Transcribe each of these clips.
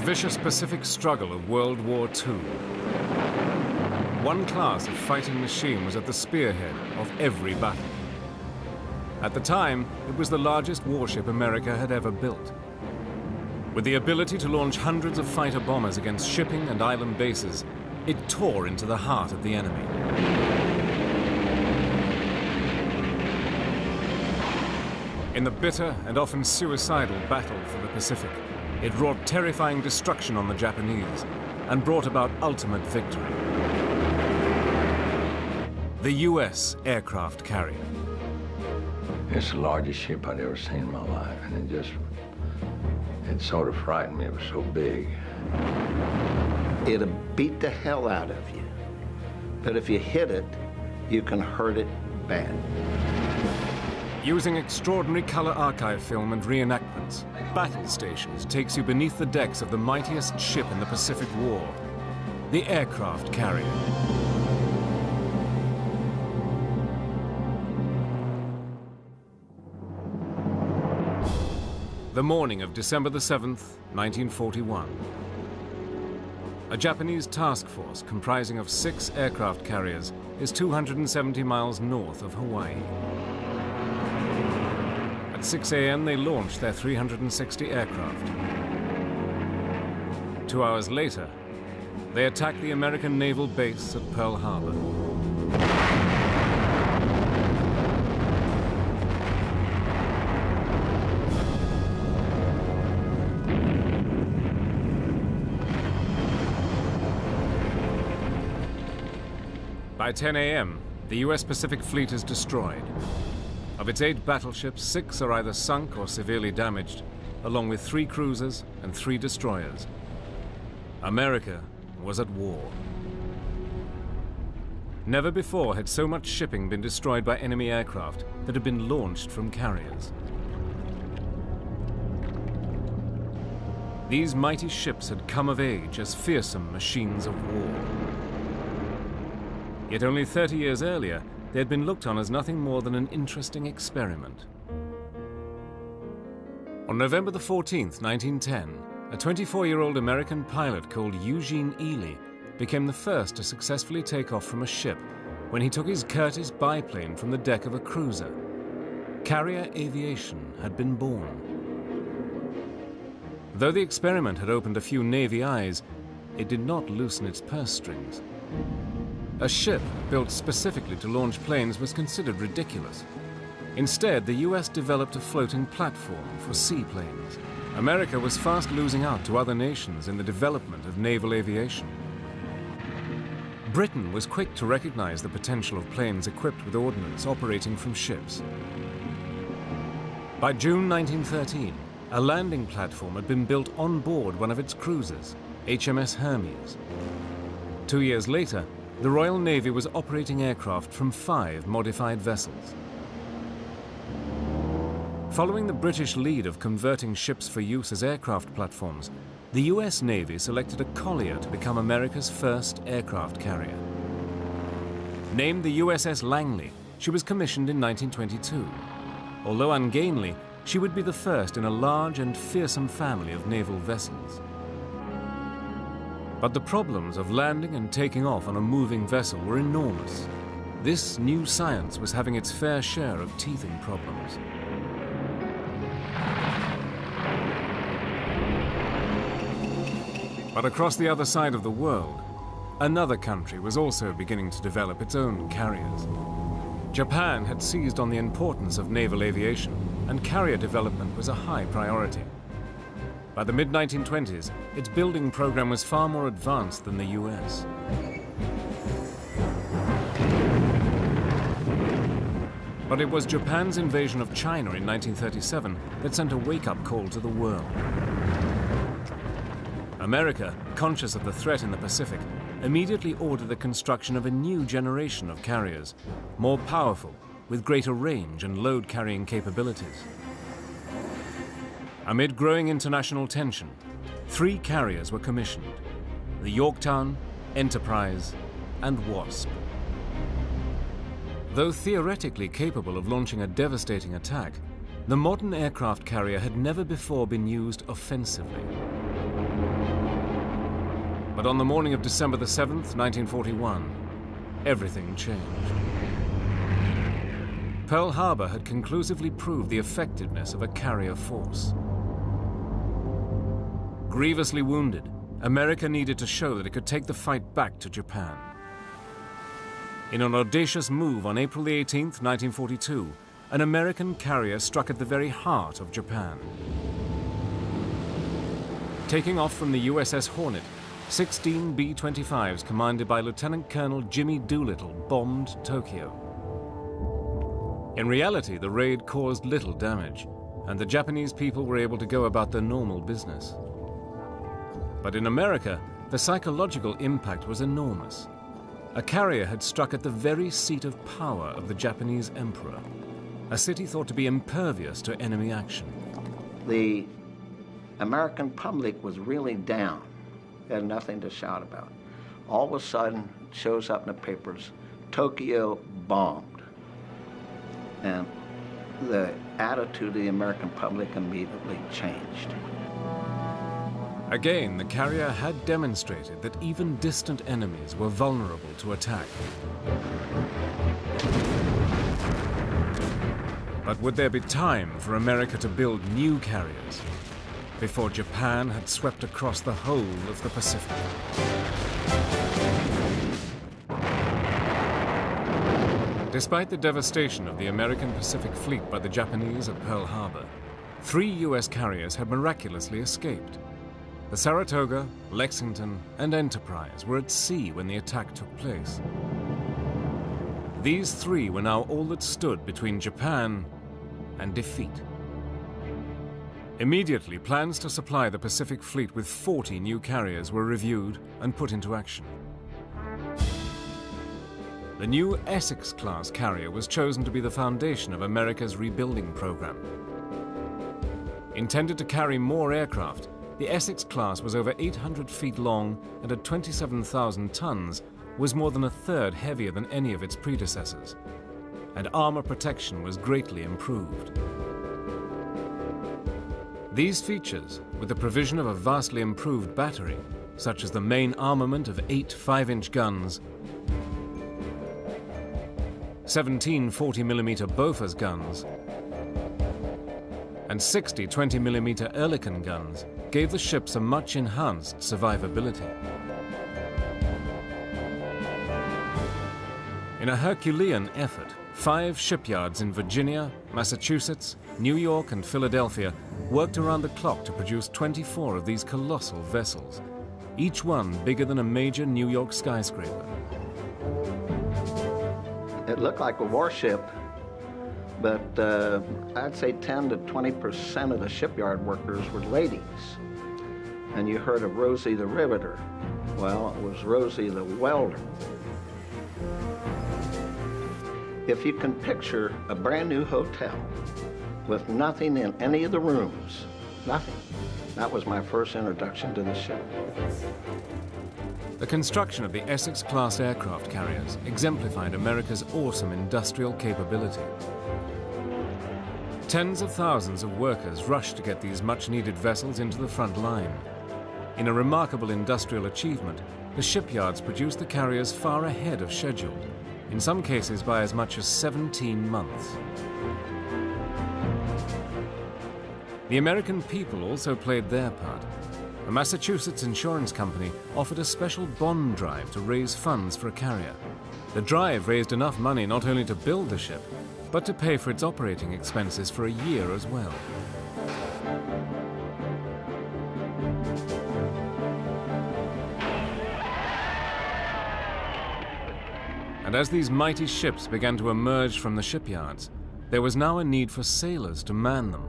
vicious Pacific struggle of World War II. One class of fighting machine was at the spearhead of every battle. At the time, it was the largest warship America had ever built. With the ability to launch hundreds of fighter bombers against shipping and island bases, it tore into the heart of the enemy. In the bitter and often suicidal battle for the Pacific, it wrought terrifying destruction on the Japanese and brought about ultimate victory. The U.S. aircraft carrier. It's the largest ship I'd ever seen in my life, and it sort of frightened me. It was so big. It'll beat the hell out of you, but if you hit it, you can hurt it bad. Using extraordinary color archive film and reenactments, Battle Stations takes you beneath the decks of the mightiest ship in the Pacific War, the aircraft carrier. The morning of December the 7th, 1941. A Japanese task force comprising of 6 aircraft carriers is 270 miles north of Hawaii. At 6 a.m. they launched their 360 aircraft. 2 hours later, they attacked the American naval base at Pearl Harbor. By 10 a.m., the U.S. Pacific Fleet is destroyed. Of its 8 battleships, 6 are either sunk or severely damaged, along with 3 cruisers and 3 destroyers. America was at war. Never before had so much shipping been destroyed by enemy aircraft that had been launched from carriers. These mighty ships had come of age as fearsome machines of war. Yet only 30 years earlier, they had been looked on as nothing more than an interesting experiment. On November the 14th, 1910, a 24-year-old American pilot called Eugene Ely became the first to successfully take off from a ship when he took his Curtiss biplane from the deck of a cruiser. Carrier aviation had been born. Though the experiment had opened a few Navy eyes, it did not loosen its purse strings. A ship built specifically to launch planes was considered ridiculous. Instead, the US developed a floating platform for seaplanes. America was fast losing out to other nations in the development of naval aviation. Britain was quick to recognize the potential of planes equipped with ordnance operating from ships. By June 1913, a landing platform had been built on board one of its cruisers, HMS Hermes. 2 years later, the Royal Navy was operating aircraft from 5 modified vessels. Following the British lead of converting ships for use as aircraft platforms, the US Navy selected a collier to become America's first aircraft carrier. Named the USS Langley, she was commissioned in 1922. Although ungainly, she would be the first in a large and fearsome family of naval vessels. But the problems of landing and taking off on a moving vessel were enormous. This new science was having its fair share of teething problems. But across the other side of the world, another country was also beginning to develop its own carriers. Japan had seized on the importance of naval aviation, and carrier development was a high priority. By the mid-1920s, its building program was far more advanced than the US. But it was Japan's invasion of China in 1937 that sent a wake-up call to the world. America, conscious of the threat in the Pacific, immediately ordered the construction of a new generation of carriers, more powerful, with greater range and load-carrying capabilities. Amid growing international tension, 3 carriers were commissioned: the Yorktown, Enterprise, and Wasp. Though theoretically capable of launching a devastating attack, the modern aircraft carrier had never before been used offensively. But on the morning of December the 7th, 1941, everything changed. Pearl Harbor had conclusively proved the effectiveness of a carrier force. Grievously wounded, America needed to show that it could take the fight back to Japan. In an audacious move on April the 18th, 1942, an American carrier struck at the very heart of Japan. Taking off from the USS Hornet, 16 B-25s commanded by Lieutenant Colonel Jimmy Doolittle bombed Tokyo. In reality, the raid caused little damage, and the Japanese people were able to go about their normal business. But in America, the psychological impact was enormous. A carrier had struck at the very seat of power of the Japanese emperor, a city thought to be impervious to enemy action. The American public was really down. They had nothing to shout about. All of a sudden, it shows up in the papers, Tokyo bombed. And the attitude of the American public immediately changed. Again, the carrier had demonstrated that even distant enemies were vulnerable to attack. But would there be time for America to build new carriers before Japan had swept across the whole of the Pacific? Despite the devastation of the American Pacific Fleet by the Japanese at Pearl Harbor, 3 U.S. carriers had miraculously escaped. The Saratoga, Lexington, and Enterprise were at sea when the attack took place. These 3 were now all that stood between Japan and defeat. Immediately, plans to supply the Pacific Fleet with 40 new carriers were reviewed and put into action. The new Essex-class carrier was chosen to be the foundation of America's rebuilding program. Intended to carry more aircraft, the Essex-class was over 800 feet long and at 27,000 tons was more than a third heavier than any of its predecessors, and armor protection was greatly improved. These features, with the provision of a vastly improved battery, such as the main armament of 8 5-inch guns, 17 40mm Bofors guns, and 60 20mm Oerlikon guns, gave the ships a much enhanced survivability. In a Herculean effort, 5 shipyards in Virginia, Massachusetts, New York, and Philadelphia worked around the clock to produce 24 of these colossal vessels, each one bigger than a major New York skyscraper. It looked like a warship, but I'd say 10 to 20% of the shipyard workers were ladies. And you heard of Rosie the Riveter. Well, it was Rosie the Welder. If you can picture a brand new hotel with nothing in any of the rooms, nothing. That was my first introduction to the ship. The construction of the Essex-class aircraft carriers exemplified America's awesome industrial capability. Tens of thousands of workers rushed to get these much-needed vessels into the front line. In a remarkable industrial achievement, the shipyards produced the carriers far ahead of schedule, in some cases by as much as 17 months. The American people also played their part. A Massachusetts insurance company offered a special bond drive to raise funds for a carrier. The drive raised enough money not only to build the ship, but to pay for its operating expenses for a year as well. And as these mighty ships began to emerge from the shipyards, there was now a need for sailors to man them.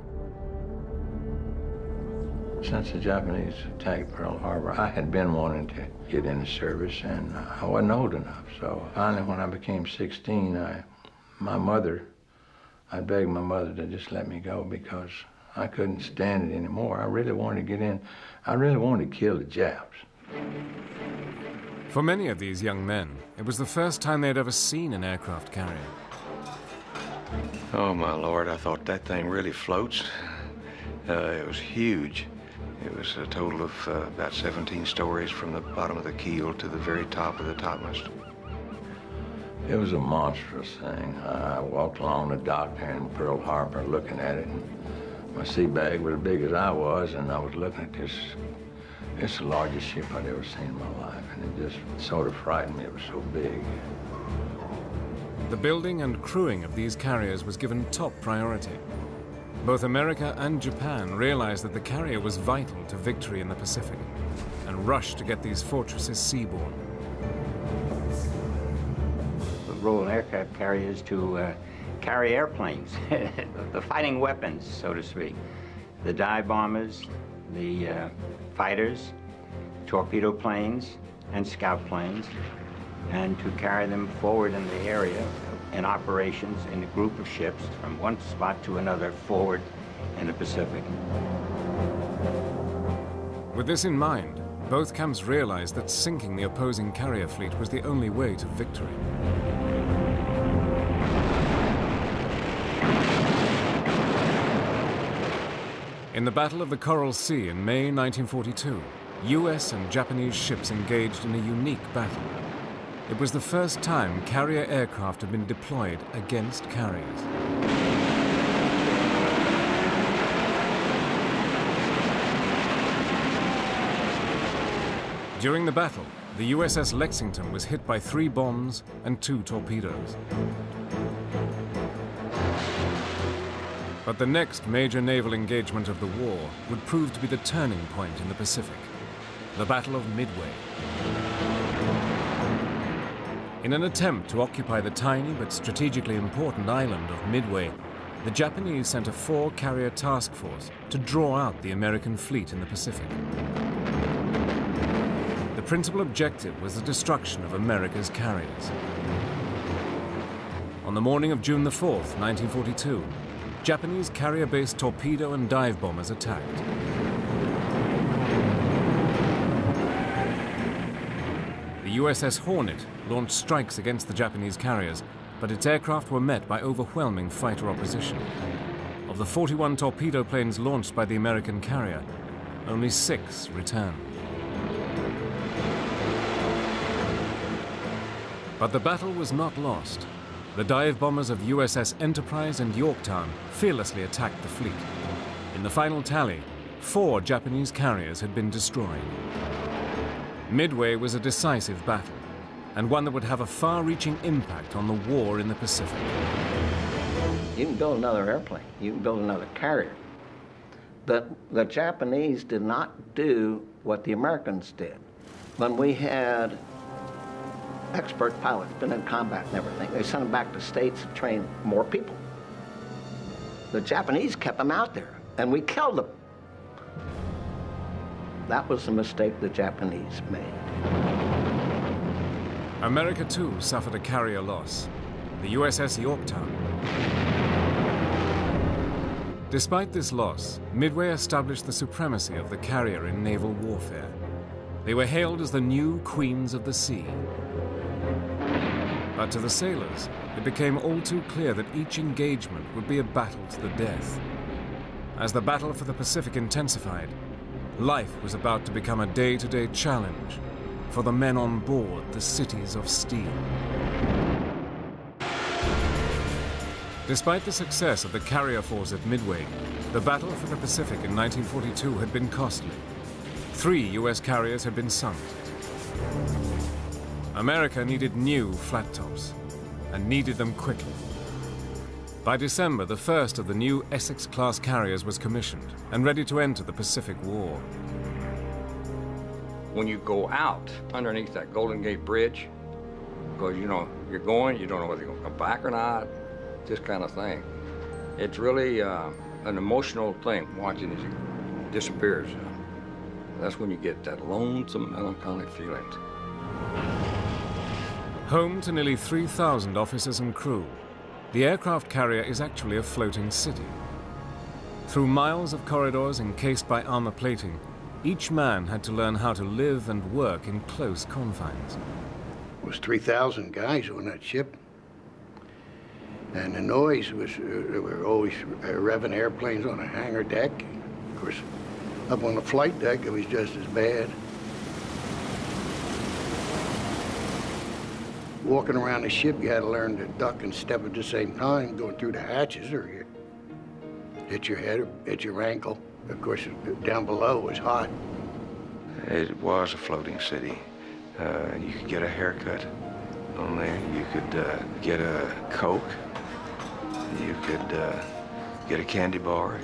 Since the Japanese attacked Pearl Harbor, I had been wanting to get in the service, and I wasn't old enough. So finally, when I became 16, I begged my mother to just let me go because I couldn't stand it anymore. I really wanted to get in. I really wanted to kill the Japs. For many of these young men, it was the first time they'd ever seen an aircraft carrier. Oh, my Lord, I thought that thing really floats. It was huge. It was a total of about 17 stories from the bottom of the keel to the very top of the topmast. It was a monstrous thing. I walked along the dock there in Pearl Harbor looking at it, and my sea bag was as big as I was, and I was looking at this. It's the largest ship I'd ever seen in my life, and it just sort of frightened me. It was so big. The building and crewing of these carriers was given top priority. Both America and Japan realized that the carrier was vital to victory in the Pacific and rushed to get these fortresses seaborne. The role of aircraft carriers to carry airplanes, the fighting weapons, so to speak. The dive bombers, the fighters, torpedo planes, and scout planes, and to carry them forward in the area in operations in a group of ships from one spot to another forward in the Pacific. With this in mind, both camps realized that sinking the opposing carrier fleet was the only way to victory. In the Battle of the Coral Sea in May 1942, US and Japanese ships engaged in a unique battle. It was the first time carrier aircraft had been deployed against carriers. During the battle, the USS Lexington was hit by 3 bombs and 2 torpedoes. But the next major naval engagement of the war would prove to be the turning point in the Pacific, the Battle of Midway. In an attempt to occupy the tiny but strategically important island of Midway, the Japanese sent a 4-carrier task force to draw out the American fleet in the Pacific. The principal objective was the destruction of America's carriers. On the morning of June the 4th, 1942, Japanese carrier-based torpedo and dive bombers attacked. The USS Hornet launched strikes against the Japanese carriers, but its aircraft were met by overwhelming fighter opposition. Of the 41 torpedo planes launched by the American carrier, only 6 returned. But the battle was not lost. The dive bombers of USS Enterprise and Yorktown fearlessly attacked the fleet. In the final tally, 4 Japanese carriers had been destroyed. Midway was a decisive battle, and one that would have a far-reaching impact on the war in the Pacific. You can build another airplane, you can build another carrier. But the Japanese did not do what the Americans did. When we had expert pilots, been in combat and everything, they sent them back to States to train more people. The Japanese kept them out there, and we killed them. That was the mistake the Japanese made. America, too, suffered a carrier loss, the USS Yorktown. Despite this loss, Midway established the supremacy of the carrier in naval warfare. They were hailed as the new queens of the sea. But to the sailors, it became all too clear that each engagement would be a battle to the death. As the battle for the Pacific intensified, life was about to become a day-to-day challenge for the men on board the cities of steel. Despite the success of the carrier force at Midway, the battle for the Pacific in 1942 had been costly. 3 US carriers had been sunk. America needed new flat tops, and needed them quickly. By December, the first of the new Essex-class carriers was commissioned and ready to enter the Pacific War. When you go out underneath that Golden Gate Bridge, because you know you're going, you don't know whether you're going to come back or not, this kind of thing. It's really an emotional thing, watching as it disappears. That's when you get that lonesome, melancholy feeling. Home to nearly 3,000 officers and crew, the aircraft carrier is actually a floating city. Through miles of corridors encased by armor plating, each man had to learn how to live and work in close confines. There was 3,000 guys on that ship. And the noise was, there were always revving airplanes on the hangar deck. Of course, Up on the flight deck, it was just as bad. Walking around the ship, you had to learn to duck and step at the same time, going through the hatches, or you hit your head or hit your ankle. Of course, down below was hot. It was a floating city. You could get a haircut on there. You could get a Coke. You could get a candy bar.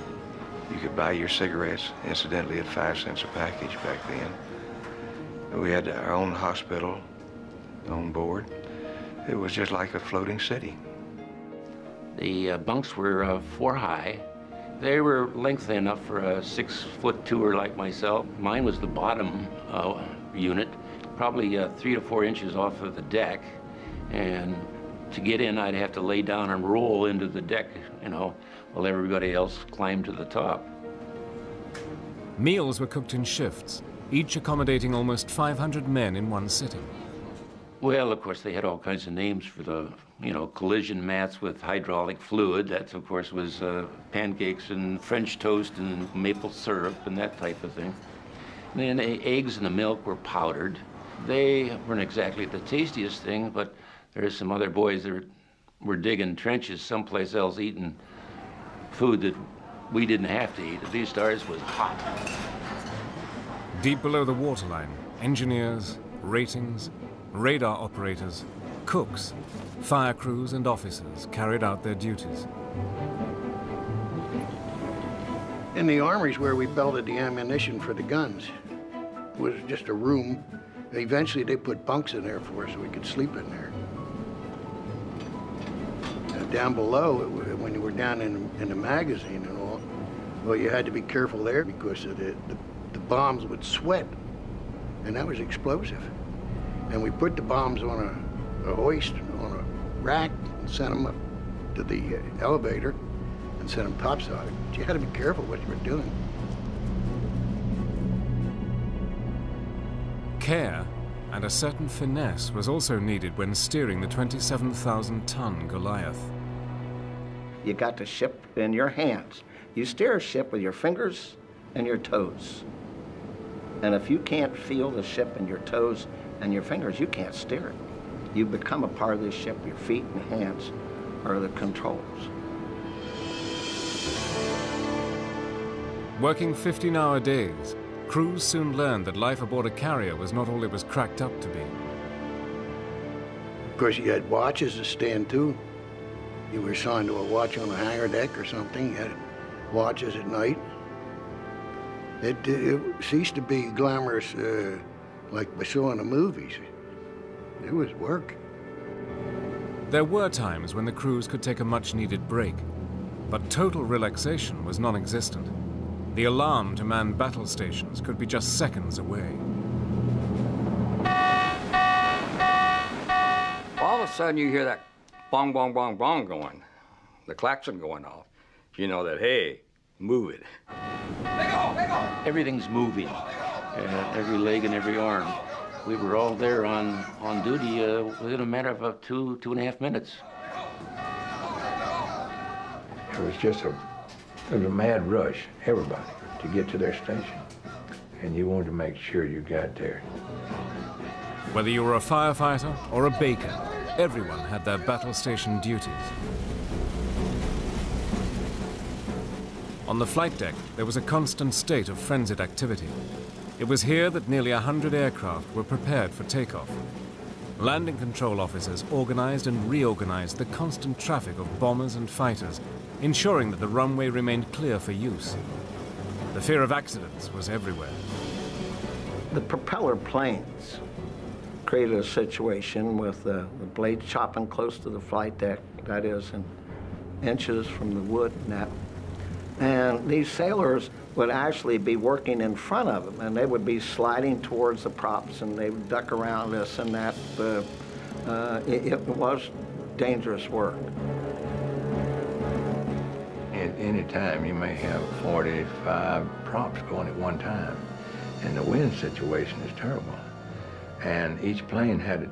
You could buy your cigarettes, incidentally, at 5 cents a package back then. We had our own hospital on board. It was just like a floating city. The bunks were 4 high. They were lengthy enough for a 6'2" like myself. Mine was the bottom unit, probably 3 to 4 inches off of the deck. And to get in, I'd have to lay down and roll into the deck, you know, while everybody else climbed to the top. Meals were cooked in shifts, each accommodating almost 500 men in one sitting. Well, of course, they had all kinds of names for the, you know, collision mats with hydraulic fluid. That, of course, was pancakes and French toast and maple syrup and that type of thing. And then the eggs and the milk were powdered. They weren't exactly the tastiest thing, but there's some other boys that were digging trenches someplace else eating food that we didn't have to eat. At least ours was hot. Deep below the waterline, engineers, ratings, radar operators, cooks, fire crews and officers carried out their duties. In the armories where we belted the ammunition for the guns was just a room. Eventually they put bunks in there for us so we could sleep in there. Down below, when you were down in the magazine and all, well, you had to be careful there because of the bombs would sweat, and that was explosive. And we put the bombs on a hoist, on a rack, and sent them up to the elevator and sent them topside. But you had to be careful what you were doing. Care and a certain finesse was also needed when steering the 27,000-ton Goliath. You got the ship in your hands. You steer a ship with your fingers and your toes. And if you can't feel the ship in your toes and your fingers, you can't steer it. You become a part of the ship. Your feet and hands are the controls. Working 15-hour days, crews soon learned that life aboard a carrier was not all it was cracked up to be. Of course, you had watches to stand to. You were assigned to a watch on the hangar deck or something. You had watches at night. It ceased to be glamorous like we saw in the movies. It was work. There were times when the crews could take a much-needed break, but total relaxation was non-existent. The alarm to man battle stations could be just seconds away. All of a sudden you hear that bong, bong, bong, bong going, the klaxon going off. You know that, hey, move it. Everything's moving, every leg and every arm. We were all there on duty within a matter of 2.5 minutes. It was just a mad rush, everybody, to get to their station. And you wanted to make sure you got there. Whether you were a firefighter or a baker, everyone had their battle station duties. On the flight deck, there was a constant state of frenzied activity. It was here that nearly 100 aircraft were prepared for takeoff. Landing control officers organized and reorganized the constant traffic of bombers and fighters, ensuring that the runway remained clear for use. The fear of accidents was everywhere. The propeller planes created a situation with the blade chopping close to the flight deck, that is, in inches from the wood and that. And these sailors would actually be working in front of them, and they would be sliding towards the props, and they would duck around this and that. It was dangerous work. At any time, you may have 45 props going at one time, and the wind situation is terrible. And each plane had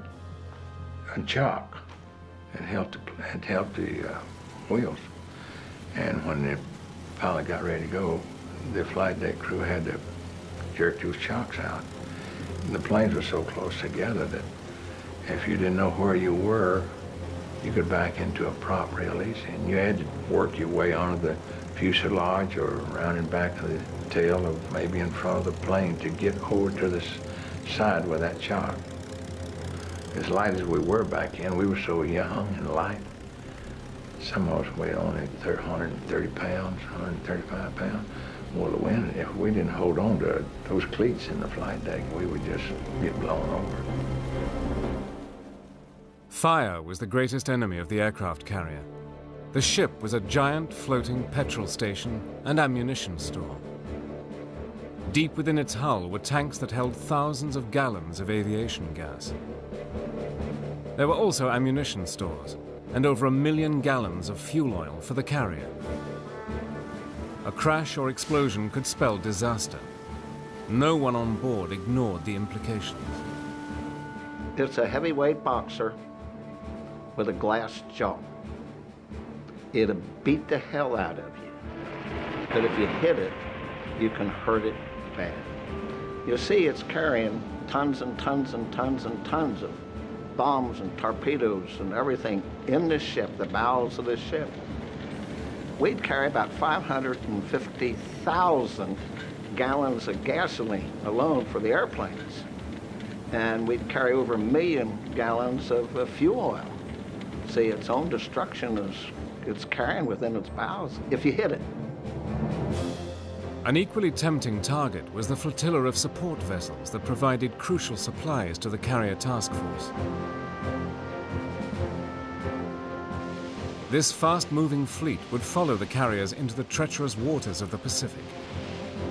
a chock that helped the wheels. And when the pilot got ready to go, the flight deck crew had to jerk those chocks out. And the planes were so close together that if you didn't know where you were, you could back into a prop real easy. And you had to work your way onto the fuselage or around and back of the tail or maybe in front of the plane to get over to the side with that chock. As light as we were back then, we were so young and light. Some of us weighed only 130 pounds, 135 pounds. Well, the wind, if we didn't hold on to those cleats in the flight deck, we would just get blown over. Fire was the greatest enemy of the aircraft carrier. The ship was a giant floating petrol station and ammunition store. Deep within its hull were tanks that held thousands of gallons of aviation gas. There were also ammunition stores and over 1 million gallons of fuel oil for the carrier. A crash or explosion could spell disaster. No one on board ignored the implications. It's a heavyweight boxer with a glass jaw. It'll beat the hell out of you. But if you hit it, you can hurt it bad. You see, it's carrying tons and tons and tons and tons of bombs and torpedoes and everything in the ship, the bowels of the ship. We'd carry about 550,000 gallons of gasoline alone for the airplanes. And we'd carry over 1 million gallons of fuel oil. See, its own destruction is it's carrying within its bowels if you hit it. An equally tempting target was the flotilla of support vessels that provided crucial supplies to the carrier task force. This fast-moving fleet would follow the carriers into the treacherous waters of the Pacific.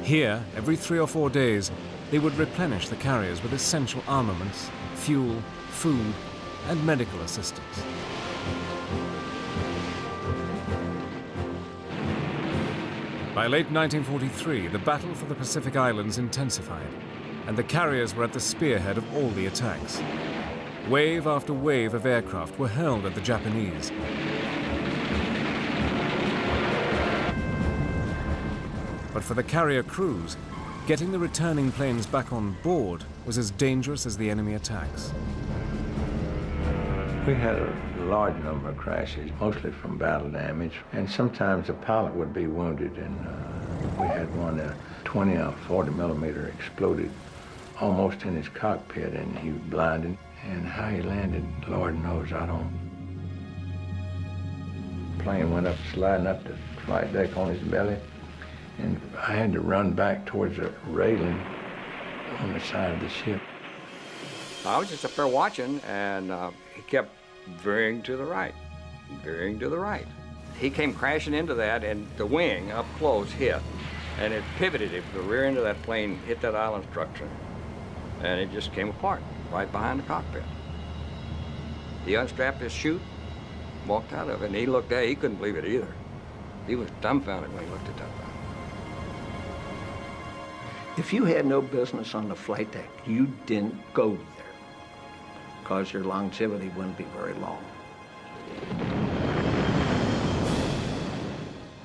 Here, every 3 or 4 days, they would replenish the carriers with essential armaments, fuel, food, and medical assistance. By late 1943, the battle for the Pacific Islands intensified, and the carriers were at the spearhead of all the attacks. Wave after wave of aircraft were hurled at the Japanese. But for the carrier crews, getting the returning planes back on board was as dangerous as the enemy attacks. We had a large number of crashes, mostly from battle damage, and sometimes the pilot would be wounded. And we had one, a 20 or 40 millimeter exploded almost in his cockpit, and he was blinded. And how he landed, Lord knows, I don't. The plane went up, sliding up the flight deck on his belly, and I had to run back towards the railing on the side of the ship. I was just up there watching, and he kept veering to the right, veering to the right. He came crashing into that, and the wing up close hit, and it pivoted. The rear end of that plane hit that island structure, and it just came apart right behind the cockpit. He unstrapped his chute, walked out of it, and he looked at it. He couldn't believe it either. He was dumbfounded when he looked at that thing. If you had no business on the flight deck, you didn't go there, because your longevity wouldn't be very long.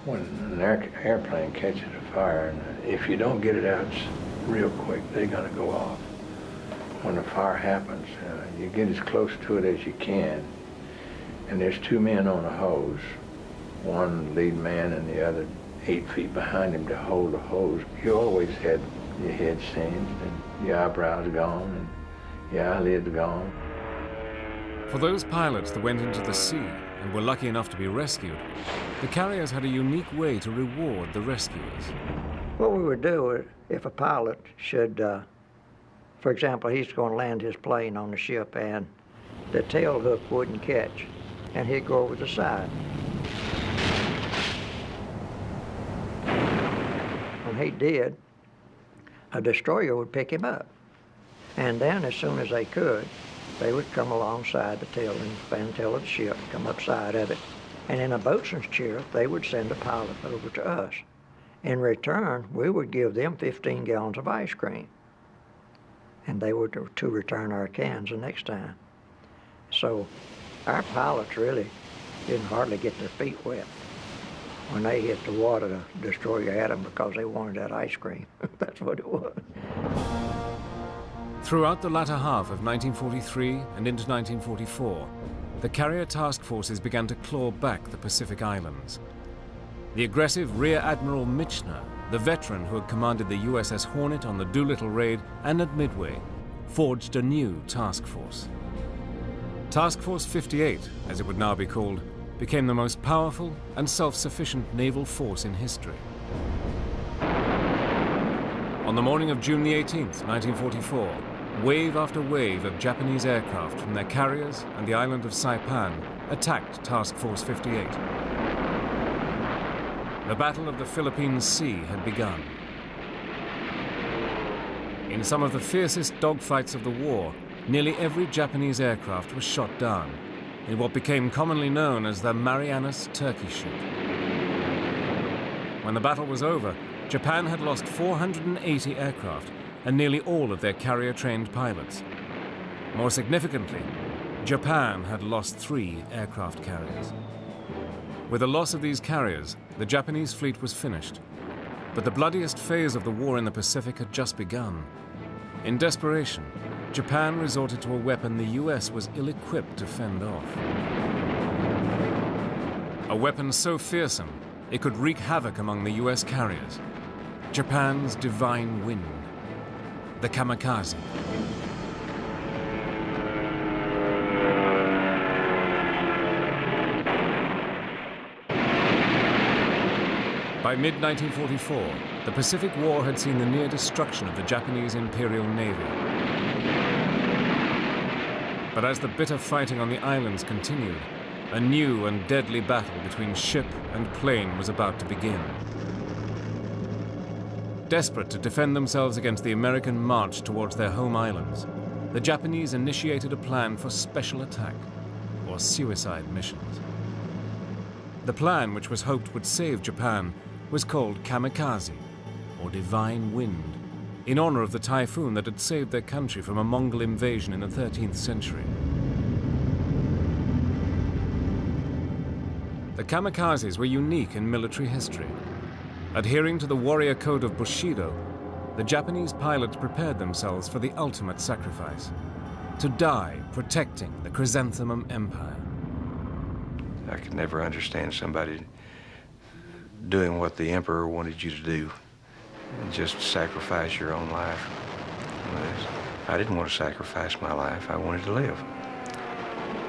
When an airplane catches a fire, and if you don't get it out real quick, they're going to go off. When the fire happens, you get as close to it as you can, and there's 2 men on a hose, one lead man and the other 8 feet behind him to hold the hose. You always had your head singed and your eyebrows gone and your eyelids gone. For those pilots that went into the sea and were lucky enough to be rescued, the carriers had a unique way to reward the rescuers. What we would do if a pilot should, for example, he's going to land his plane on the ship and the tail hook wouldn't catch, and he'd go over the side. When he did, a destroyer would pick him up. And then as soon as they could, they would come alongside the tail and fan tail of the ship, come up side of it. And in a boatswain's chair, they would send a pilot over to us. In return, we would give them 15 gallons of ice cream. And they were to return our cans the next time. So our pilots really didn't hardly get their feet wet. When they hit the water, the destroyer had them because they wanted that ice cream. That's what it was. Throughout the latter half of 1943 and into 1944, the carrier task forces began to claw back the Pacific Islands. The aggressive Rear Admiral Michener, the veteran who had commanded the USS Hornet on the Doolittle raid and at Midway, forged a new task force. Task Force 58, as it would now be called, became the most powerful and self-sufficient naval force in history. On the morning of June the 18th, 1944, wave after wave of Japanese aircraft from their carriers and the island of Saipan attacked Task Force 58. The Battle of the Philippine Sea had begun. In some of the fiercest dogfights of the war, nearly every Japanese aircraft was shot down in what became commonly known as the Marianas Turkey Shoot. When the battle was over, Japan had lost 480 aircraft and nearly all of their carrier-trained pilots. More significantly, Japan had lost 3 aircraft carriers. With the loss of these carriers, the Japanese fleet was finished. But the bloodiest phase of the war in the Pacific had just begun. In desperation, Japan resorted to a weapon the US was ill-equipped to fend off. A weapon so fearsome, it could wreak havoc among the US carriers. Japan's divine wind, the kamikaze. By mid-1944, the Pacific War had seen the near destruction of the Japanese Imperial Navy. But as the bitter fighting on the islands continued, a new and deadly battle between ship and plane was about to begin. Desperate to defend themselves against the American march towards their home islands, the Japanese initiated a plan for special attack, or suicide missions. The plan, which was hoped would save Japan, was called kamikaze, or divine wind, in honor of the typhoon that had saved their country from a Mongol invasion in the 13th century. The kamikazes were unique in military history. Adhering to the warrior code of Bushido, the Japanese pilots prepared themselves for the ultimate sacrifice, to die protecting the Chrysanthemum Empire. I could never understand somebody doing what the emperor wanted you to do, and just sacrifice your own life. I didn't want to sacrifice my life. I wanted to live.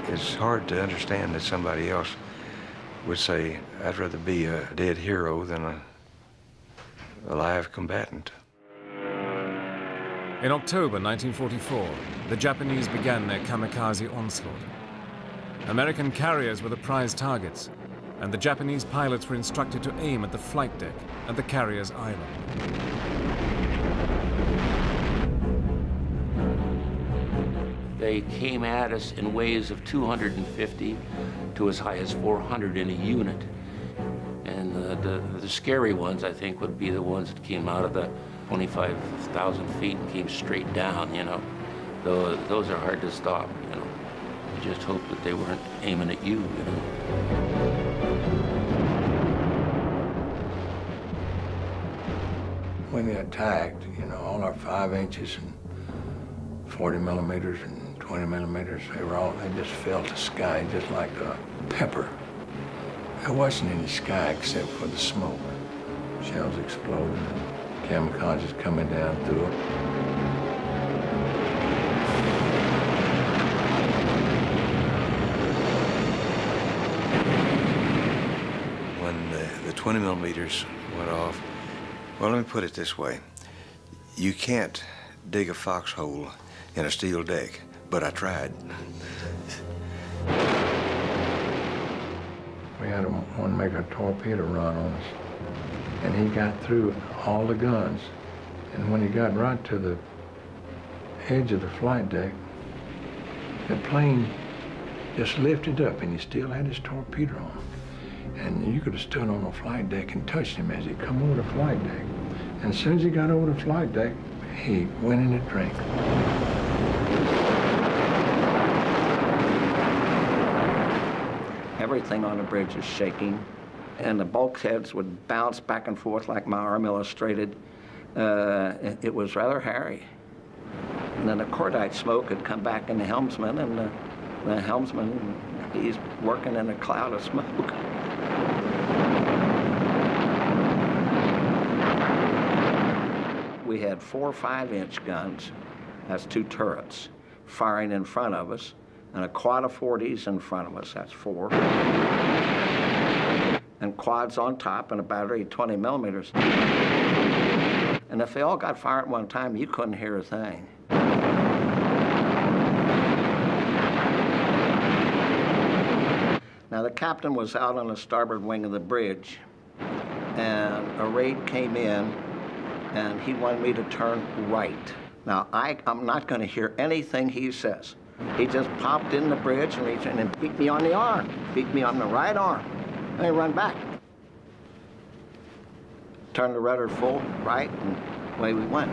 It's hard to understand that somebody else would say, I'd rather be a dead hero than a live combatant. In October 1944, the Japanese began their kamikaze onslaught. American carriers were the prize targets, and the Japanese pilots were instructed to aim at the flight deck and the carrier's island. They came at us in waves of 250 to as high as 400 in a unit. And the scary ones, I think, would be the ones that came out of the 25,000 feet and came straight down, you know. Those are hard to stop, you know. You just hope that they weren't aiming at you, you know. When they attacked, you know, all our 5 inches and 40 millimeters and 20 millimeters, they just fell to sky just like a pepper. There wasn't any sky except for the smoke. Shells exploding and kamikazes coming down through it. When the 20 millimeters went off, well, let me put it this way. You can't dig a foxhole in a steel deck, but I tried. We had one make a torpedo run on us, and he got through all the guns. And when he got right to the edge of the flight deck, the plane just lifted up, and he still had his torpedo on. And you could have stood on the flight deck and touched him as he come over the flight deck. And as soon as he got over the flight deck, he went in a drink. Everything on the bridge is shaking. and the bulkheads would bounce back and forth like my arm illustrated. It was rather hairy. And then the cordite smoke had come back in the helmsman, and the helmsman, he's working in a cloud of smoke. We had 4 5-inch guns, that's 2 turrets, firing in front of us, and a quad of 40s in front of us, that's 4. And quads on top, and a battery of 20 millimeters. And if they all got fired at one time, you couldn't hear a thing. Now, the captain was out on the starboard wing of the bridge, and a raid came in, and he wanted me to turn right. Now, I'm not going to hear anything he says. He just popped in the bridge and reached in and beat me on the arm, beat me on the right arm, and he run back. Turned the rudder full right, and away we went.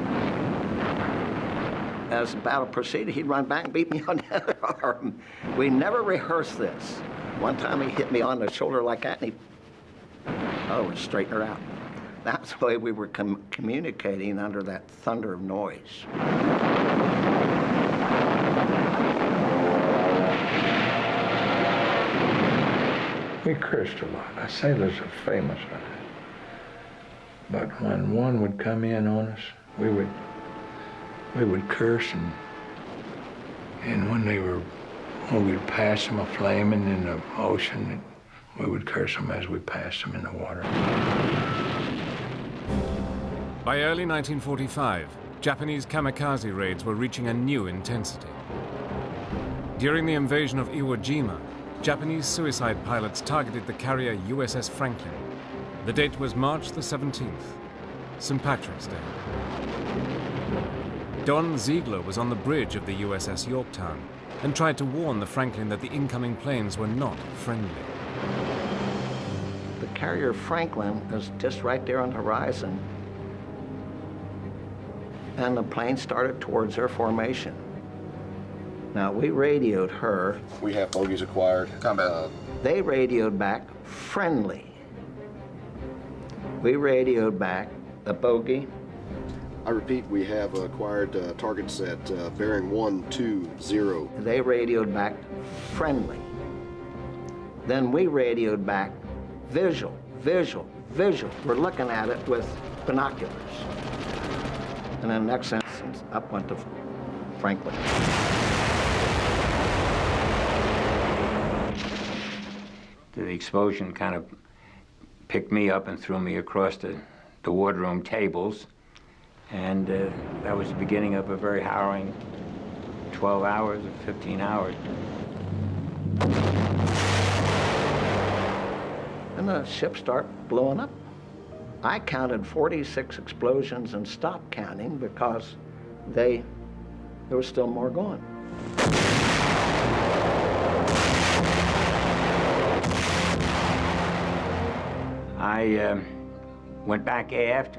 As the battle proceeded, he'd run back and beat me on the other arm. We never rehearsed this. One time he hit me on the shoulder like that, and he straightened her out. That's the way we were communicating under that thunder of noise. We cursed a lot. Our sailors are famous for that. But when one would come in on us, we would curse, and when we'd pass them a flaming in the ocean, we would curse them as we passed them in the water. By early 1945, Japanese kamikaze raids were reaching a new intensity. During the invasion of Iwo Jima, Japanese suicide pilots targeted the carrier USS Franklin. The date was March the 17th, St. Patrick's Day. Don Ziegler was on the bridge of the USS Yorktown and tried to warn the Franklin that the incoming planes were not friendly. The carrier Franklin is just right there on the horizon, and the plane started towards their formation. Now, we radioed her. We have bogeys acquired. Combat. They radioed back, friendly. We radioed back a bogey. I repeat, we have acquired targets at bearing 120. They radioed back, friendly. Then we radioed back, visual, visual, visual. We're looking at it with binoculars. And then the next instance, up went the Franklin. The explosion kind of picked me up and threw me across the wardroom tables. And that was the beginning of a very harrowing 12 hours or 15 hours. And the ship started blowing up. I counted 46 explosions and stopped counting because there was still more going. I went back aft,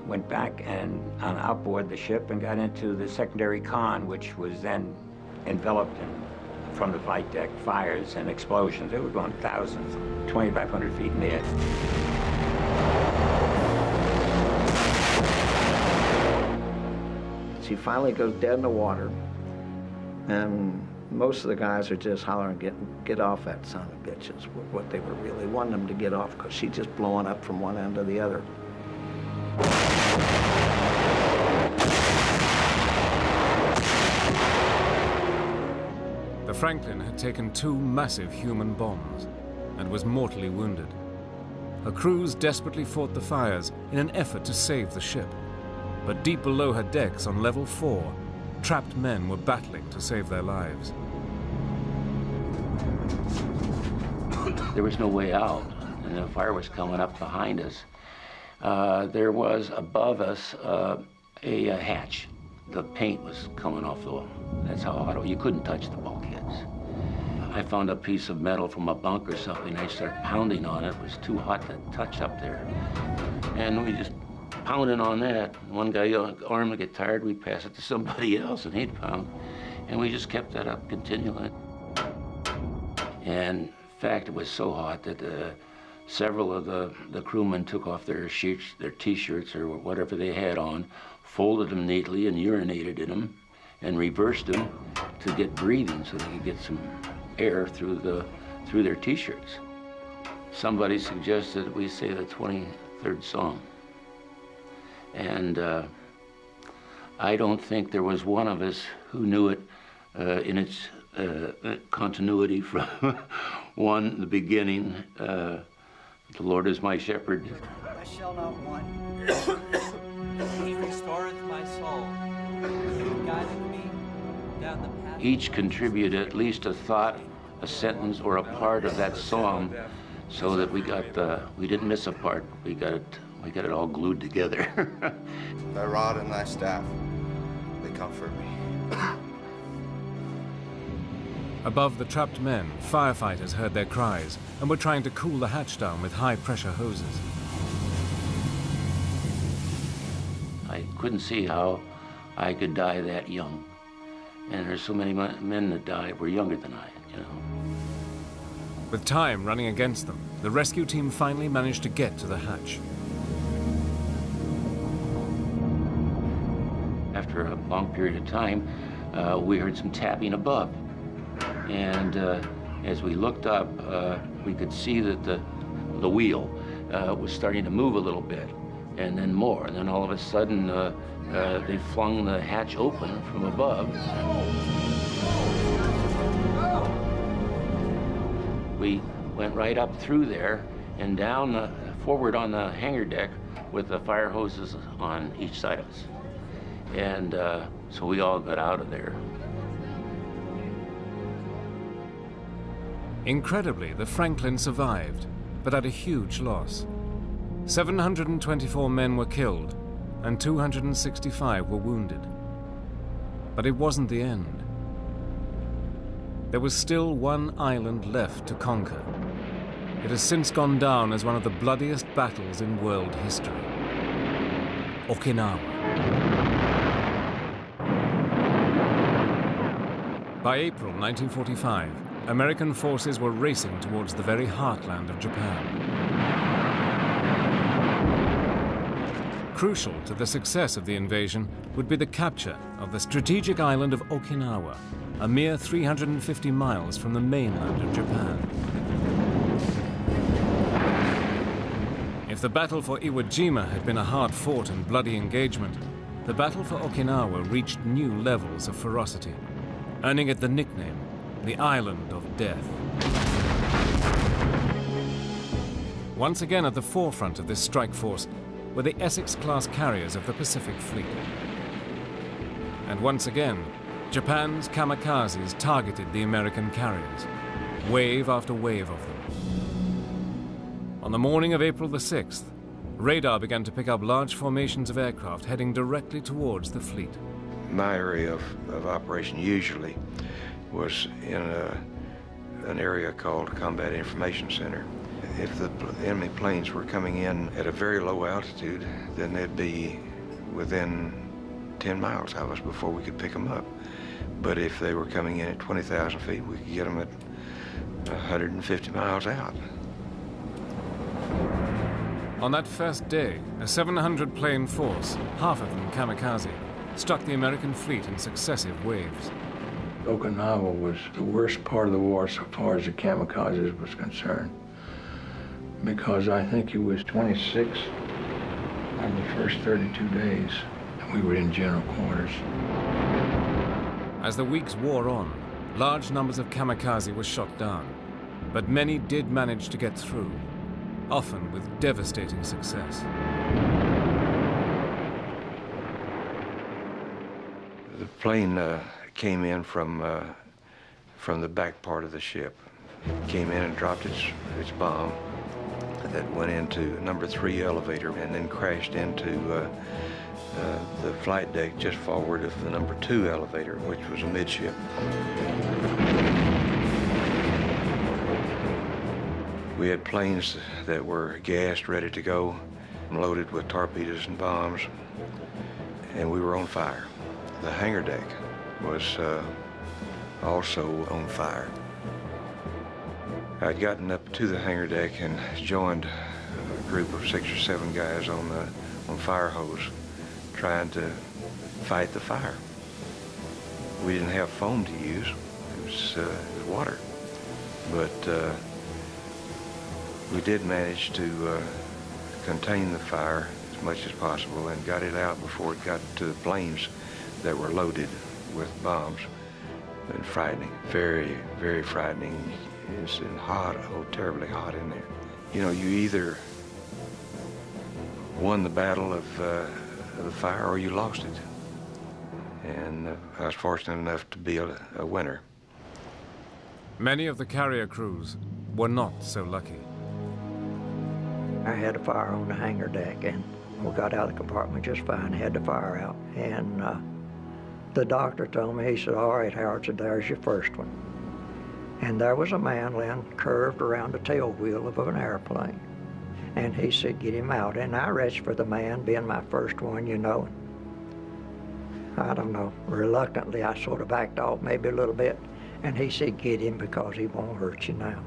and on outboard the ship and got into the secondary con, which was then enveloped from the flight deck fires and explosions. They were going thousands, 2,500 feet in the air. She finally goes dead in the water, and most of the guys are just hollering, get off that son of a bitch, is what they were really wanting them to get off, because she's just blowing up from one end to the other. The Franklin had taken 2 massive human bombs and was mortally wounded. Her crews desperately fought the fires in an effort to save the ship. But deep below her decks on level 4, trapped men were battling to save their lives. There was no way out, and the fire was coming up behind us. There was above us a hatch. The paint was coming off the wall. That's how hot it was. You couldn't touch the bulkheads. I found a piece of metal from a bunk or something. I started pounding on it. It was too hot to touch up there. And we just pounding on that. One guy arm would get tired, we'd pass it to somebody else and he'd pound. And we just kept that up continually. And in fact, it was so hot that Several of the crewmen took off their sheets, their T-shirts or whatever they had on, folded them neatly and urinated in them, and reversed them to get breathing so they could get some air through their T-shirts. Somebody suggested we say the 23rd Psalm. And I don't think there was one of us who knew it in its continuity from the beginning. The Lord is my shepherd. I shall not want. He restoreth my soul. He guideth me down the path. Each contributed at least a thought, a sentence, or a part of that psalm, so that we didn't miss a part. We got it all glued together. Thy rod and thy staff, they comfort me. Above the trapped men, firefighters heard their cries and were trying to cool the hatch down with high-pressure hoses. I couldn't see how I could die that young. And there's so many men that died were younger than I, you know. With time running against them, the rescue team finally managed to get to the hatch. After a long period of time, we heard some tapping above. And as we looked up, we could see that the wheel was starting to move a little bit, and then more. And then all of a sudden, they flung the hatch open from above. We went right up through there and down forward on the hangar deck with the fire hoses on each side of us. And so we all got out of there. Incredibly, the Franklin survived, but at a huge loss. 724 men were killed, and 265 were wounded. But it wasn't the end. There was still one island left to conquer. It has since gone down as one of the bloodiest battles in world history. Okinawa. By April 1945, American forces were racing towards the very heartland of Japan. Crucial to the success of the invasion would be the capture of the strategic island of Okinawa, a mere 350 miles from the mainland of Japan. If the battle for Iwo Jima had been a hard-fought and bloody engagement, the battle for Okinawa reached new levels of ferocity, earning it the nickname, the Island of Death. Once again at the forefront of this strike force were the Essex-class carriers of the Pacific Fleet. And once again, Japan's kamikazes targeted the American carriers, wave after wave of them. On the morning of April the 6th, radar began to pick up large formations of aircraft heading directly towards the fleet. My area of operation usually was in an area called Combat Information Center. If the enemy planes were coming in at a very low altitude, then they'd be within 10 miles of us before we could pick them up. But if they were coming in at 20,000 feet, we could get them at 150 miles out. On that first day, a 700-plane force, half of them kamikaze, struck the American fleet in successive waves. Okinawa was the worst part of the war so far as the kamikazes was concerned, because I think it was 26 on the first 32 days, and we were in general quarters. As the weeks wore on, large numbers of kamikaze were shot down, but many did manage to get through, often with devastating success. The plane came in from the back part of the ship. It came in and dropped its bomb that went into number 3 elevator and then crashed into the flight deck just forward of the number 2 elevator, which was a midship. We had planes that were gassed, ready to go, loaded with torpedoes and bombs, and we were on fire. The hangar deck was also on fire. I'd gotten up to the hangar deck and joined a group of 6 or 7 guys on fire hose trying to fight the fire. We didn't have foam to use. It was water. But we did manage to contain the fire as much as possible and got it out before it got to the planes that were loaded with bombs. And frightening, very, very frightening. It's hot, oh, terribly hot in there. You know, you either won the battle of the fire or you lost it. And I was fortunate enough to be a winner. Many of the carrier crews were not so lucky. I had a fire on the hangar deck, and we got out of the compartment just fine, had the fire out. And the doctor told me, he said, all right, Howard, so there's your first one. And there was a man laying curved around the tail wheel of an airplane. And he said, get him out. And I reached for the man, being my first one, you know. I don't know, reluctantly, I sort of backed off maybe a little bit. And he said, get him because he won't hurt you now.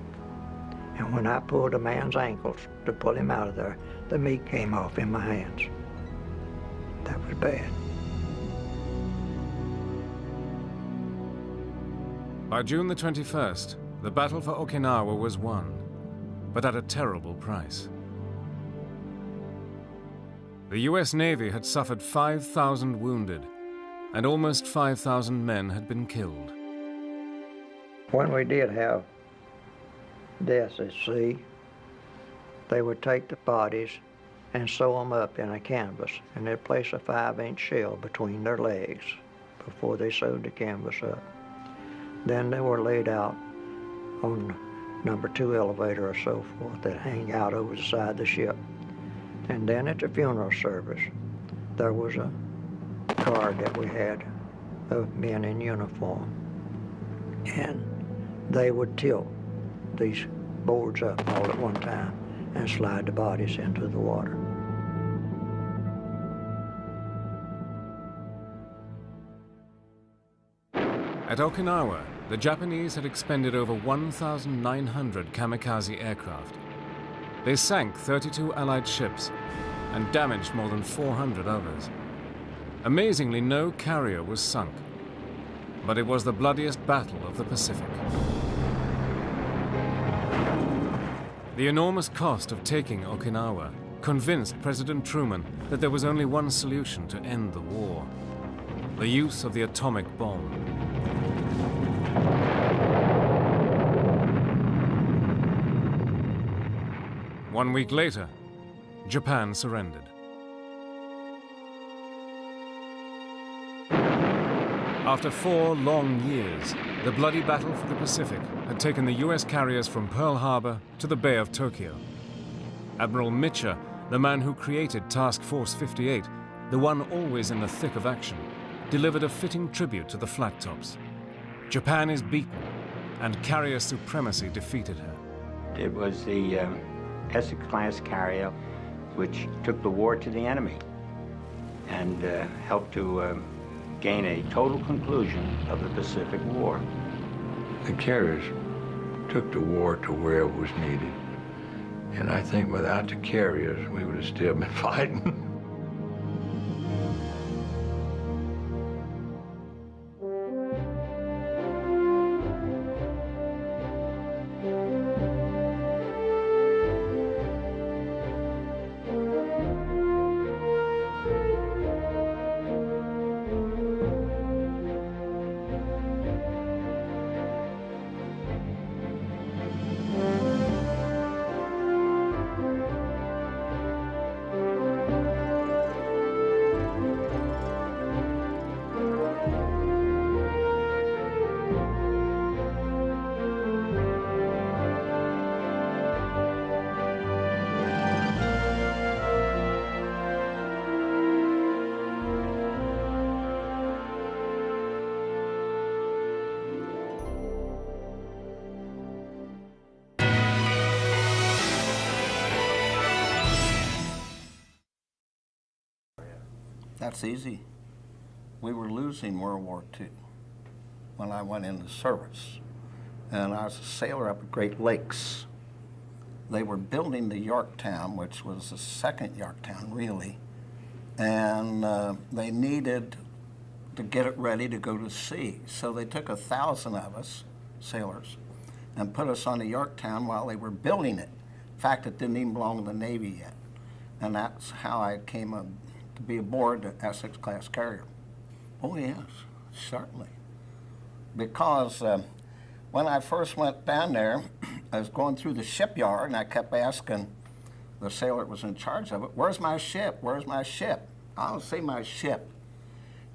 And when I pulled a man's ankles to pull him out of there, the meat came off in my hands. That was bad. By June the 21st, the battle for Okinawa was won, but at a terrible price. The US Navy had suffered 5,000 wounded, and almost 5,000 men had been killed. When we did have deaths at sea, they would take the bodies and sew them up in a canvas, and they'd place a 5-inch shell between their legs before they sewed the canvas up. Then they were laid out on number 2 elevator or so forth that hang out over the side of the ship. And then at the funeral service, there was a card that we had of men in uniform. And they would tilt these boards up all at one time and slide the bodies into the water. At Okinawa, the Japanese had expended over 1,900 kamikaze aircraft. They sank 32 Allied ships and damaged more than 400 others. Amazingly, no carrier was sunk, but it was the bloodiest battle of the Pacific. The enormous cost of taking Okinawa convinced President Truman that there was only one solution to end the war: the use of the atomic bomb. One week later, Japan surrendered. After 4 long years, the bloody battle for the Pacific had taken the US carriers from Pearl Harbor to the Bay of Tokyo. Admiral Mitcher, the man who created Task Force 58, the one always in the thick of action, delivered a fitting tribute to the flat tops. Japan is beaten, and carrier supremacy defeated her. It was the Essex-class carrier which took the war to the enemy and helped to gain a total conclusion of the Pacific War. The carriers took the war to where it was needed. And I think without the carriers, we would have still been fighting. That's easy. We were losing World War II when I went into service. and I was a sailor up at Great Lakes. They were building the Yorktown, which was the second Yorktown, really, and they needed to get it ready to go to sea. So they took 1,000 of us, sailors, and put us on the Yorktown while they were building it. In fact, it didn't even belong to the Navy yet. And that's how I came to be aboard the Essex class carrier. Oh yes, certainly. Because when I first went down there, I was going through the shipyard and I kept asking the sailor that was in charge of it, "Where's my ship? Where's my ship? I don't see my ship."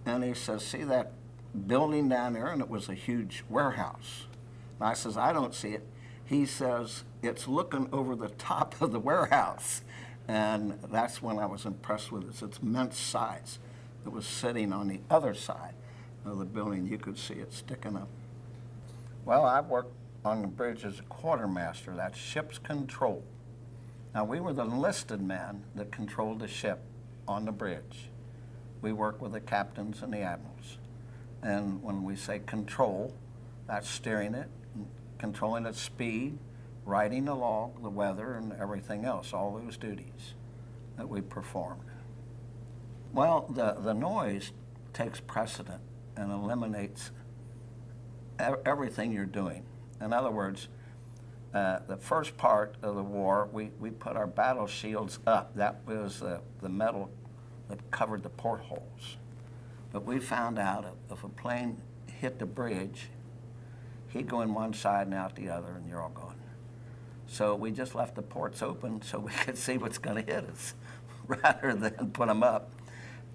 And he says, "See that building down there?" And it was a huge warehouse. And I says, "I don't see it." He says, "It's looking over the top of the warehouse." And that's when I was impressed with its immense size. It was sitting on the other side of the building. You could see it sticking up. Well, I worked on the bridge as a quartermaster. That's ship's control. Now, we were the enlisted men that controlled the ship on the bridge. We worked with the captains and the admirals. And when we say control, that's steering it, controlling its speed, writing the log, the weather, and everything else, all those duties that we performed. Well, the noise takes precedent and eliminates everything you're doing. In other words, the first part of the war, we put our battle shields up. That was the metal that covered the portholes. But we found out if a plane hit the bridge, he'd go in one side and out the other, and you're all gone. So we just left the ports open so we could see what's going to hit us rather than put them up.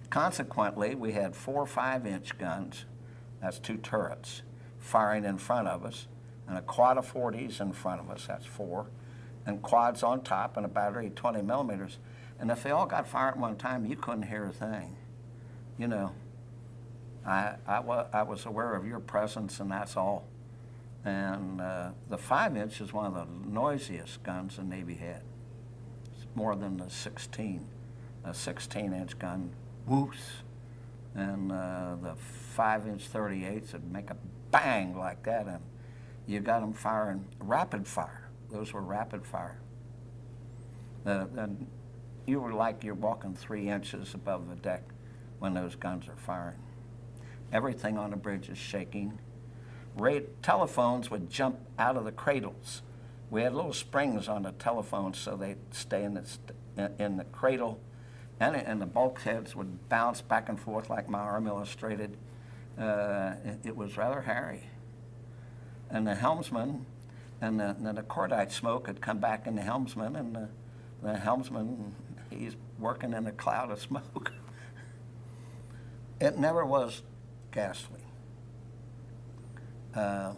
Consequently, we had 4 5-inch guns, that's 2 turrets, firing in front of us, and a quad of 40s in front of us, that's 4, and quads on top and a battery of 20 millimeters. And if they all got fired at one time, you couldn't hear a thing. You know, I was aware of your presence, and that's all. And the 5-inch is one of the noisiest guns the Navy had. It's more than the 16. A 16-inch gun, whoosh. And the 5-inch 38s would make a bang like that, and you got them firing rapid fire. Those were rapid fire. You were like you're walking 3 inches above the deck when those guns are firing. Everything on the bridge is shaking. Telephones would jump out of the cradles. We had little springs on the telephones so they'd stay in the cradle, and the bulkheads would bounce back and forth like my arm illustrated. It was rather hairy. And the helmsman, and the cordite smoke had come back in the helmsman, and the helmsman, he's working in a cloud of smoke. It never was ghastly. Yeah,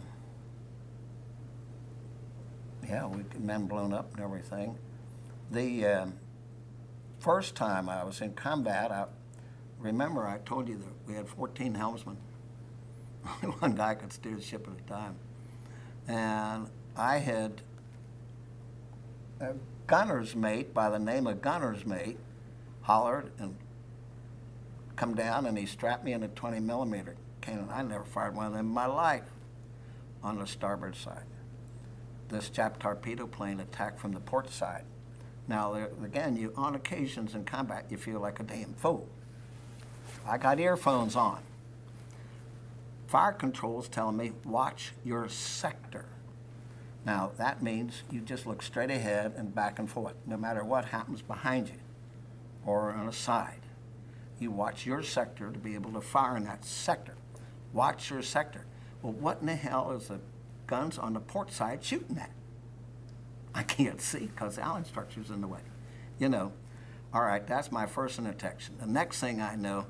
men blown up and everything. The first time I was in combat, remember I told you that we had 14 helmsmen. Only one guy could steer the ship at a time. And I had a gunner's mate by the name of gunner's mate hollered and come down, and he strapped me in a 20 millimeter cannon. I never fired one of them in my life. On the starboard side. This Jap torpedo plane attacked from the port side. Now, again, on occasions in combat, you feel like a damn fool. I got earphones on. Fire control's telling me, watch your sector. Now, that means you just look straight ahead and back and forth, no matter what happens behind you or on the side. You watch your sector to be able to fire in that sector. Watch your sector. Well, what in the hell is the guns on the port side shooting at? I can't see because the Allen structure's in the way. You know, all right, that's my first detection. The next thing I know,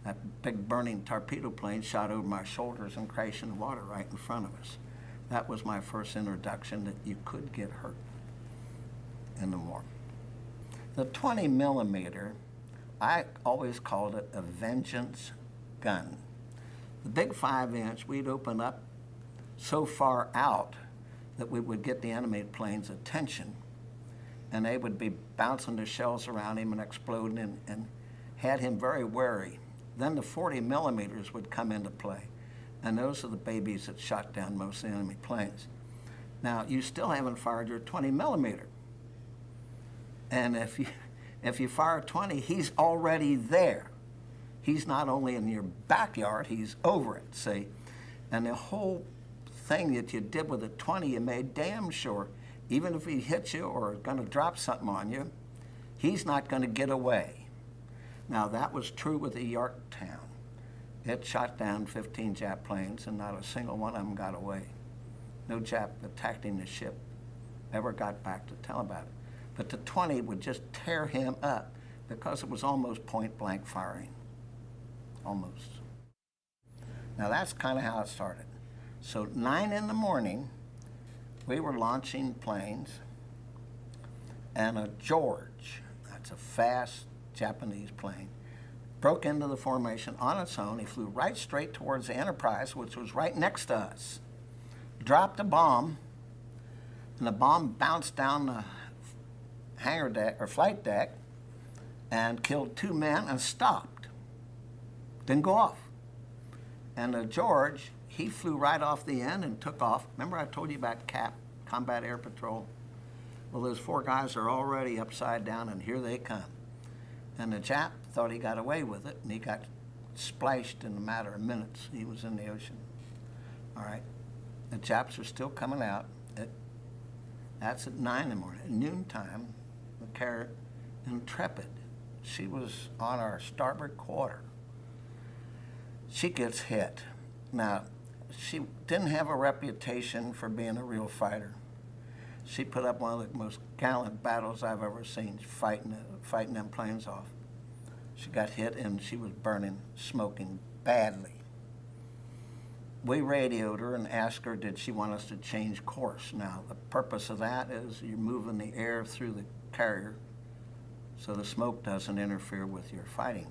that big burning torpedo plane shot over my shoulders and crashed in the water right in front of us. That was my first introduction that you could get hurt in the war. The 20 millimeter, I always called it a vengeance gun. The big 5-inch, we'd open up so far out that we would get the enemy plane's attention, and they would be bouncing their shells around him and exploding and had him very wary. Then the 40 millimeters would come into play, and those are the babies that shot down most of the enemy planes. Now, you still haven't fired your 20 millimeter. And if you fire 20, he's already there. He's not only in your backyard, he's over it, see? And the whole thing that you did with the 20, you made damn sure, even if he hits you or is going to drop something on you, he's not going to get away. Now, that was true with the Yorktown. It shot down 15 Jap planes, and not a single one of them got away. No Jap attacking the ship ever got back to tell about it. But the 20 would just tear him up because it was almost point-blank firing. Almost. Now, that's kind of how it started. So 9 in the morning, we were launching planes, and a George, that's a fast Japanese plane, broke into the formation on its own. He flew right straight towards the Enterprise, which was right next to us, dropped a bomb, and the bomb bounced down the hangar deck, or flight deck, and killed 2 men and stopped. Didn't go off. And the George, he flew right off the end and took off. Remember I told you about CAP, Combat Air Patrol? Well, those 4 guys are already upside down, and here they come. And the Jap thought he got away with it, and he got splashed in a matter of minutes. He was in the ocean. All right. The Japs are still coming out. That's at 9 in the morning. At noontime, the carrier Intrepid, she was on our starboard quarter. She gets hit. Now, she didn't have a reputation for being a real fighter. She put up one of the most gallant battles I've ever seen, fighting them planes off. She got hit and she was burning, smoking badly. We radioed her and asked her, did she want us to change course? Now, the purpose of that is you're moving the air through the carrier so the smoke doesn't interfere with your fighting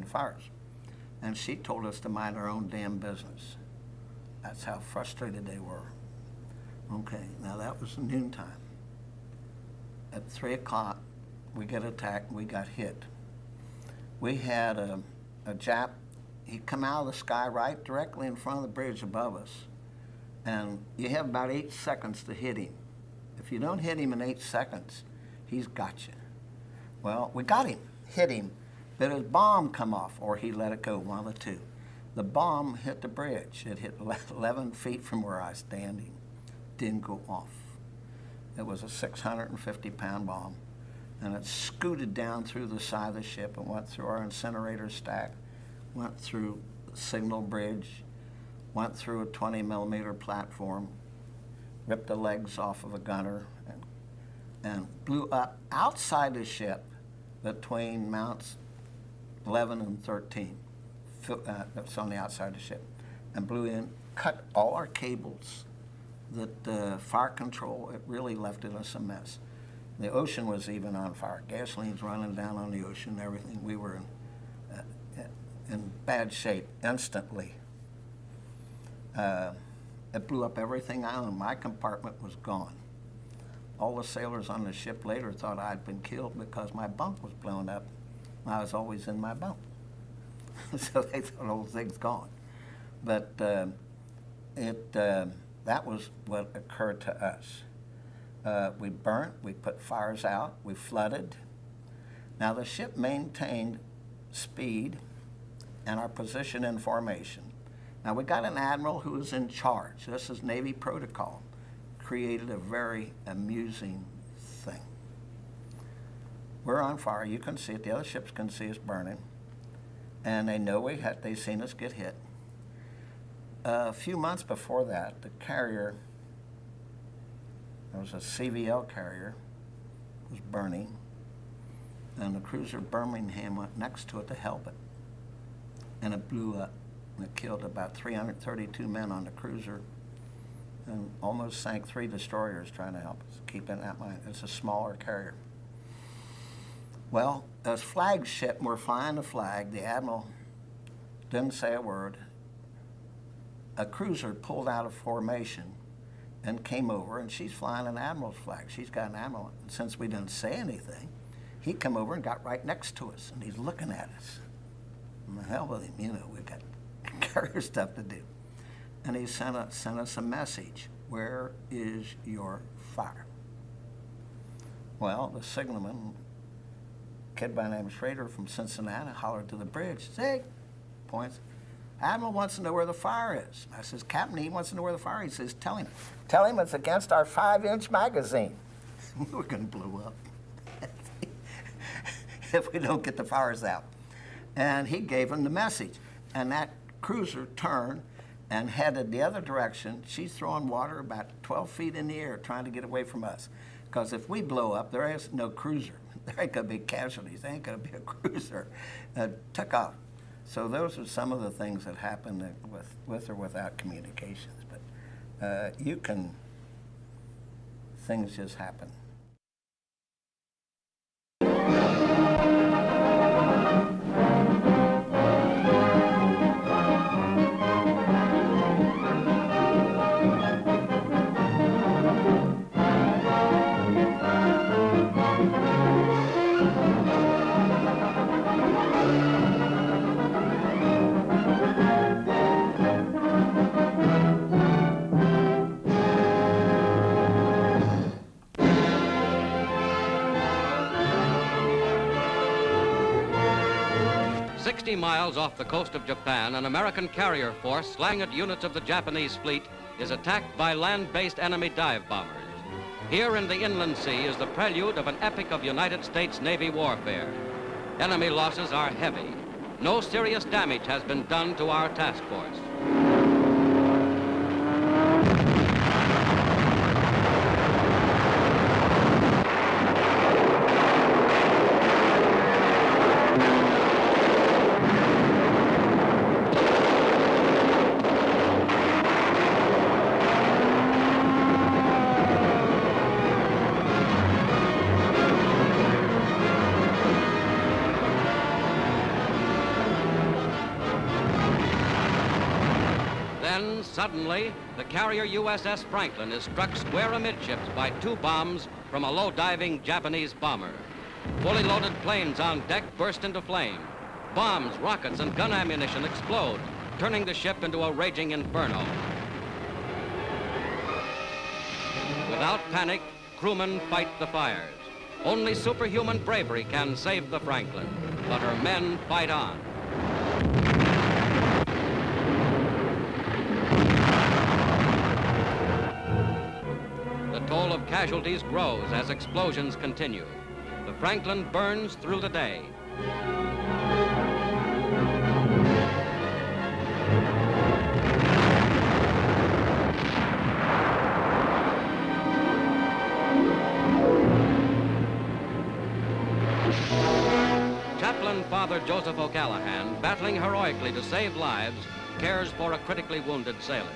fires. And she told us to mind our own damn business. That's how frustrated they were. Okay, now that was noontime. At 3 o'clock, we get attacked, we got hit. We had a Jap, he'd come out of the sky right directly in front of the bridge above us. And you have about 8 seconds to hit him. If you don't hit him in 8 seconds, he's got you. Well, we got him, hit him, but his bomb come off, or he let it go, one of the two. The bomb hit the bridge. It hit 11 feet from where I was standing. Didn't go off. It was a 650-pound bomb, and it scooted down through the side of the ship and went through our incinerator stack, went through the signal bridge, went through a 20-millimeter platform, ripped the legs off of a gunner, and blew up outside the ship between mounts 11 and 13. That's on the outside of the ship, and blew in, cut all our cables. That fire control, it really left us a mess. The ocean was even on fire. Gasoline's running down on the ocean, everything. We were in bad shape instantly. It blew up everything I owned. My compartment was gone. All the sailors on the ship later thought I'd been killed because my bunk was blown up. I was always in my bunk. So they thought the whole thing's gone. But that was what occurred to us. We burnt, we put fires out, we flooded. Now the ship maintained speed and our position in formation. Now we got an admiral who was in charge. This is Navy protocol. Created a very amusing thing. We're on fire, you can see it, the other ships can see us burning. And they know they've seen us get hit. A few months before that, the carrier, there was a CVL carrier, was burning, and the cruiser Birmingham went next to it to help it. And it blew up, and it killed about 332 men on the cruiser, and almost sank 3 destroyers trying to help us. Keep in that mind, it's a smaller carrier. Well, as flagship, we're flying the flag, the admiral didn't say a word. A cruiser pulled out of formation and came over, and she's flying an admiral's flag. She's got an admiral. And since we didn't say anything, he come over and got right next to us, and he's looking at us. And the hell with him, you know, we've got carrier stuff to do. And he sent us a message. where is your fire? Well, the signalman, kid by the name of Schrader from Cincinnati, hollered to the bridge, Zig, points, Admiral wants to know where the fire is. I says, Captain, he wants to know where the fire is. He says, tell him. Tell him it's against our 5-inch magazine. We're going to blow up if we don't get the fires out. And he gave him the message. And that cruiser turned and headed the other direction. She's throwing water about 12 feet in the air trying to get away from us. Because if we blow up, there is no cruiser. There ain't going to be casualties. There ain't going to be a cruiser. Took off. So those are some of the things that happen with or without communications. But things just happen. Miles off the coast of Japan, an American carrier force slaying at units of the Japanese fleet is attacked by land-based enemy dive bombers. Here in the inland sea is the prelude of an epic of United States Navy warfare. Enemy losses are heavy. No serious damage has been done to our task force. Suddenly, the carrier USS Franklin is struck square amidships by 2 bombs from a low-diving Japanese bomber. Fully loaded planes on deck burst into flame. Bombs, rockets, and gun ammunition explode, turning the ship into a raging inferno. Without panic, crewmen fight the fires. Only superhuman bravery can save the Franklin, but her men fight on. The toll of casualties grows as explosions continue. The Franklin burns through the day. Chaplain Father Joseph O'Callahan, battling heroically to save lives, cares for a critically wounded sailor.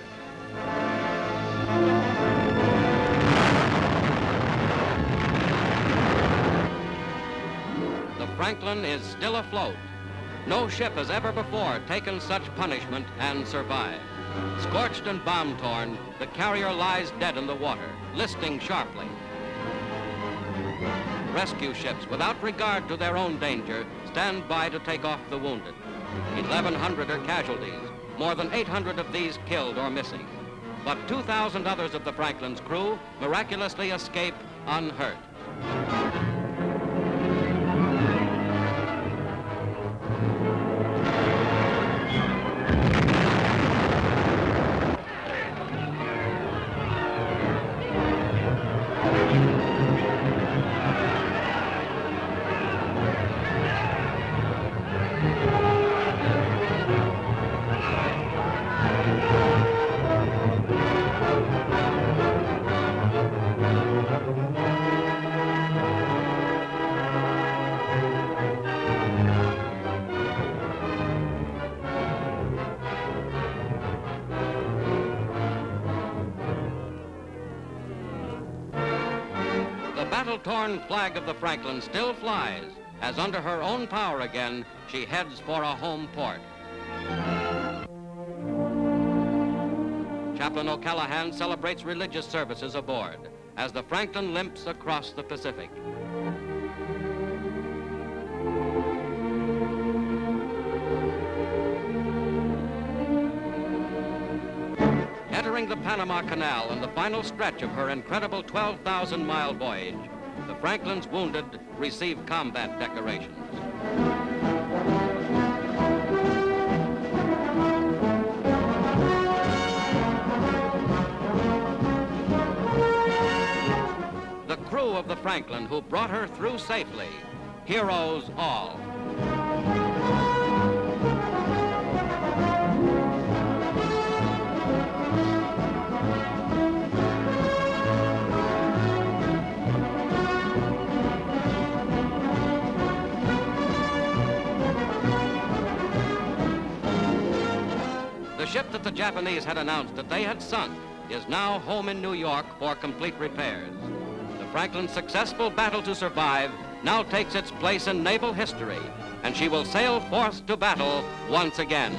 Franklin is still afloat. No ship has ever before taken such punishment and survived. Scorched and bomb-torn, the carrier lies dead in the water, listing sharply. Rescue ships, without regard to their own danger, stand by to take off the wounded. 1,100 are casualties, more than 800 of these killed or missing. But 2,000 others of the Franklin's crew miraculously escape unhurt. Battle-torn flag of the Franklin still flies, as under her own power again, she heads for a home port. Chaplain O'Callahan celebrates religious services aboard as the Franklin limps across the Pacific. Entering During the Panama Canal and the final stretch of her incredible 12,000-mile voyage, the Franklin's wounded received combat decorations. The crew of the Franklin who brought her through safely, heroes all. The ship that the Japanese had announced that they had sunk is now home in New York for complete repairs. The Franklin's successful battle to survive now takes its place in naval history, and she will sail forth to battle once again.